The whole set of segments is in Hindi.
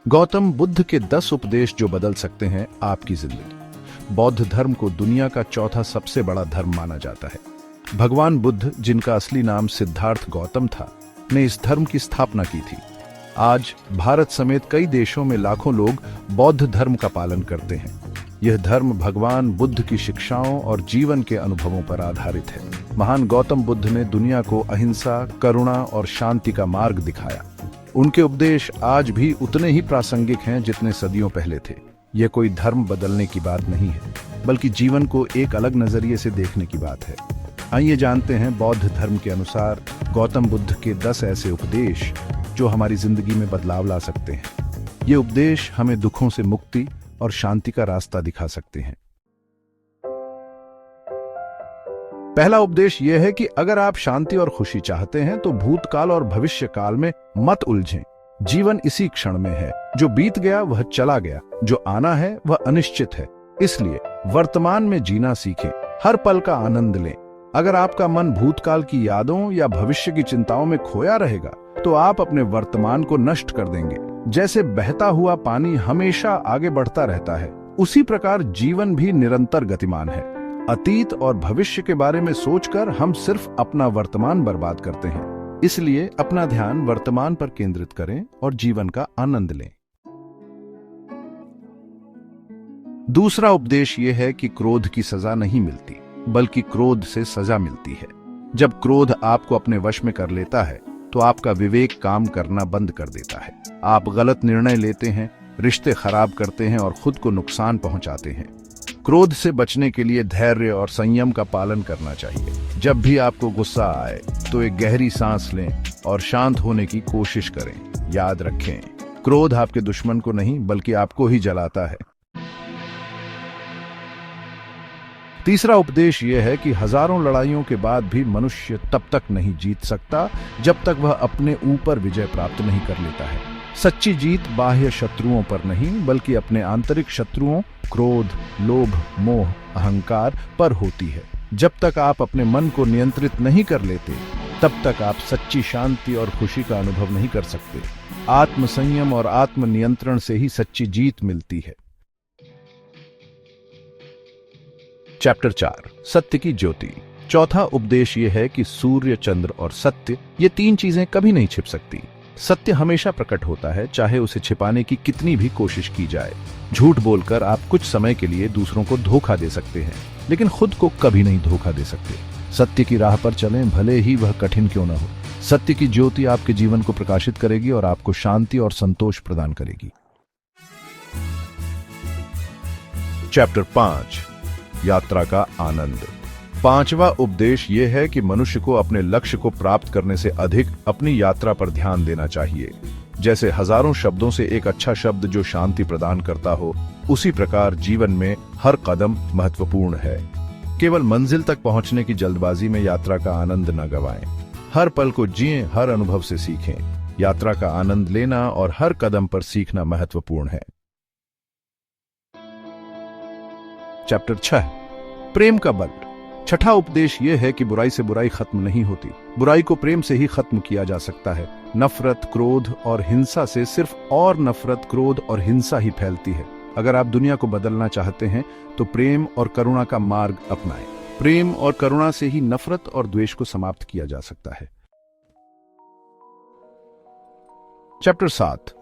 गौतम बुद्ध के 10 उपदेश जो बदल सकते हैं आपकी जिंदगी। बौद्ध धर्म को दुनिया का चौथा सबसे बड़ा धर्म माना जाता है। भगवान बुद्ध, जिनका असली नाम सिद्धार्थ गौतम था, ने इस धर्म की स्थापना की थी। आज भारत समेत कई देशों में लाखों लोग बौद्ध धर्म का पालन करते हैं। यह धर्म भगवान बुद्ध की शिक्षाओं और जीवन के अनुभवों पर आधारित है। महान गौतम बुद्ध ने दुनिया को अहिंसा, करुणा और शांति का मार्ग दिखाया। उनके उपदेश आज भी उतने ही प्रासंगिक हैं जितने सदियों पहले थे। यह कोई धर्म बदलने की बात नहीं है, बल्कि जीवन को एक अलग नजरिए से देखने की बात है। आइए जानते हैं बौद्ध धर्म के अनुसार गौतम बुद्ध के 10 ऐसे उपदेश जो हमारी जिंदगी में बदलाव ला सकते हैं। ये उपदेश हमें दुखों से मुक्ति और शांति का रास्ता दिखा सकते हैं। पहला उपदेश यह है कि अगर आप शांति और खुशी चाहते हैं तो भूतकाल और भविष्य काल में मत उलझें। जीवन इसी क्षण में है। जो बीत गया वह चला गया, जो आना है वह अनिश्चित है। इसलिए वर्तमान में जीना सीखें, हर पल का आनंद लें। अगर आपका मन भूतकाल की यादों या भविष्य की चिंताओं में खोया रहेगा तो आप अपने वर्तमान को नष्ट कर देंगे। जैसे बहता हुआ पानी हमेशा आगे बढ़ता रहता है, उसी प्रकार जीवन भी निरंतर गतिमान है। अतीत और भविष्य के बारे में सोचकर हम सिर्फ अपना वर्तमान बर्बाद करते हैं। इसलिए अपना ध्यान वर्तमान पर केंद्रित करें और जीवन का आनंद लें। दूसरा उपदेश यह है कि क्रोध की सजा नहीं मिलती, बल्कि क्रोध से सजा मिलती है। जब क्रोध आपको अपने वश में कर लेता है तो आपका विवेक काम करना बंद कर देता है। आप गलत निर्णय लेते हैं, रिश्ते खराब करते हैं और खुद को नुकसान पहुंचाते हैं। क्रोध से बचने के लिए धैर्य और संयम का पालन करना चाहिए। जब भी आपको गुस्सा आए तो एक गहरी सांस लें और शांत होने की कोशिश करें। याद रखें, क्रोध आपके दुश्मन को नहीं बल्कि आपको ही जलाता है। तीसरा उपदेश यह है कि हजारों लड़ाइयों के बाद भी मनुष्य तब तक नहीं जीत सकता जब तक वह अपने ऊपर विजय प्राप्त नहीं कर लेता है। सच्ची जीत बाह्य शत्रुओं पर नहीं बल्कि अपने आंतरिक शत्रुओं क्रोध, लोभ, मोह, अहंकार पर होती है। जब तक आप अपने मन को नियंत्रित नहीं कर लेते तब तक आप सच्ची शांति और खुशी का अनुभव नहीं कर सकते। आत्मसंयम और आत्मनियंत्रण से ही सच्ची जीत मिलती है। चैप्टर 4, सत्य की ज्योति। चौथा उपदेश यह है कि सूर्य, चंद्र और सत्य, ये तीन चीजें कभी नहीं छिप सकती। सत्य हमेशा प्रकट होता है, चाहे उसे छिपाने की कितनी भी कोशिश की जाए। झूठ बोलकर आप कुछ समय के लिए दूसरों को धोखा दे सकते हैं, लेकिन खुद को कभी नहीं धोखा दे सकते। सत्य की राह पर चलें, भले ही वह कठिन क्यों न हो। सत्य की ज्योति आपके जीवन को प्रकाशित करेगी और आपको शांति और संतोष प्रदान करेगी। चैप्टर 5, यात्रा का आनंद। पांचवा उपदेश यह है कि मनुष्य को अपने लक्ष्य को प्राप्त करने से अधिक अपनी यात्रा पर ध्यान देना चाहिए। जैसे हजारों शब्दों से एक अच्छा शब्द जो शांति प्रदान करता हो, उसी प्रकार जीवन में हर कदम महत्वपूर्ण है। केवल मंजिल तक पहुंचने की जल्दबाजी में यात्रा का आनंद न गंवाएं। हर पल को जिएं, हर अनुभव से सीखें। यात्रा का आनंद लेना और हर कदम पर सीखना महत्वपूर्ण है। चैप्टर 6, प्रेम का बल। छठा उपदेश यह है कि बुराई से बुराई खत्म नहीं होती, बुराई को प्रेम से ही खत्म किया जा सकता है। नफरत, क्रोध और हिंसा से सिर्फ और नफरत, क्रोध और हिंसा ही फैलती है। अगर आप दुनिया को बदलना चाहते हैं तो प्रेम और करुणा का मार्ग अपनाएं। प्रेम और करुणा से ही नफरत और द्वेष को समाप्त किया जा सकता है। चैप्टर 7,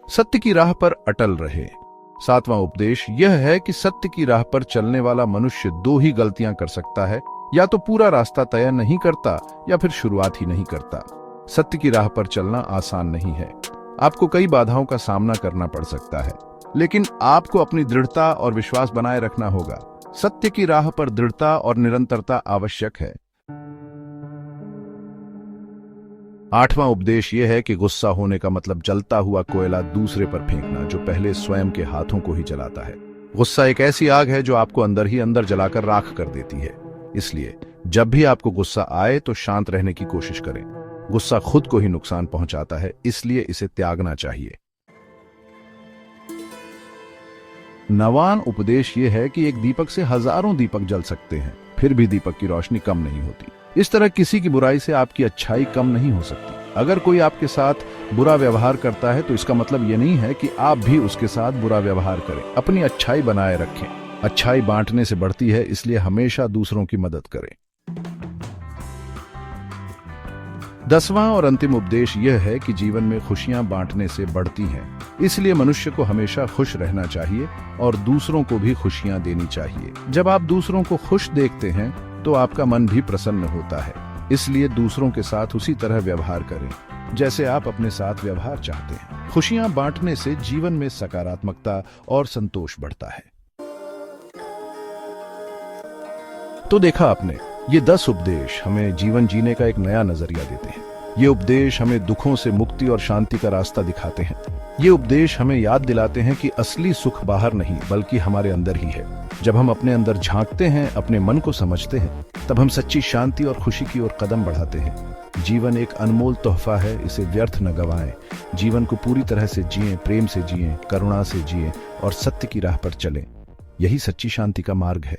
सत्य की राह पर अटल रहे। सातवां उपदेश यह है कि सत्य की राह पर चलने वाला मनुष्य दो ही गलतियां कर सकता है, या तो पूरा रास्ता तय नहीं करता या फिर शुरुआत ही नहीं करता। सत्य की राह पर चलना आसान नहीं है। आपको कई बाधाओं का सामना करना पड़ सकता है, लेकिन आपको अपनी दृढ़ता और विश्वास बनाए रखना होगा। सत्य की राह पर दृढ़ता और निरंतरता आवश्यक है। आठवां उपदेश यह है कि गुस्सा होने का मतलब जलता हुआ कोयला दूसरे पर फेंकना, जो पहले स्वयं के हाथों को ही जलाता है। गुस्सा एक ऐसी आग है जो आपको अंदर ही अंदर जलाकर राख कर देती है। इसलिए जब भी आपको गुस्सा आए तो शांत रहने की कोशिश करें। गुस्सा खुद को ही नुकसान पहुंचाता है, इसलिए इसे त्यागना चाहिए। नवां उपदेश यह है कि एक दीपक से हजारों दीपक जल सकते हैं, फिर भी दीपक की रोशनी कम नहीं होती। इस तरह किसी की बुराई से आपकी अच्छाई कम नहीं हो सकती। अगर कोई आपके साथ बुरा व्यवहार करता है तो इसका मतलब ये नहीं है कि आप भी उसके साथ बुरा व्यवहार करें। अपनी अच्छाई बनाए रखें। अच्छाई बांटने से बढ़ती है, इसलिए हमेशा दूसरों की मदद करें। 10वां और अंतिम उपदेश यह है कि जीवन में खुशियां बांटने से बढ़ती हैं। इसलिए मनुष्य को हमेशा खुश रहना चाहिए और दूसरों को भी खुशियां देनी चाहिए। जब आप दूसरों को खुश देखते हैं तो आपका मन भी प्रसन्न होता है। इसलिए दूसरों के साथ उसी तरह व्यवहार करें जैसे आप अपने साथ व्यवहार चाहते हैं। खुशियां बांटने से जीवन में सकारात्मकता और संतोष बढ़ता है। तो देखा आपने, ये 10 उपदेश हमें जीवन जीने का एक नया नजरिया देते हैं। ये उपदेश हमें दुखों से मुक्ति और शांति का रास्ता दिखाते हैं। ये उपदेश हमें याद दिलाते हैं कि असली सुख बाहर नहीं बल्कि हमारे अंदर ही है। जब हम अपने अंदर झांकते हैं, अपने मन को समझते हैं, तब हम सच्ची शांति और खुशी की ओर कदम बढ़ाते हैं। जीवन एक अनमोल तोहफा है, इसे व्यर्थ न गंवाएं। जीवन को पूरी तरह से जिएं, प्रेम से जिएं, करुणा से जिएं और सत्य की राह पर चलें। यही सच्ची शांति का मार्ग है।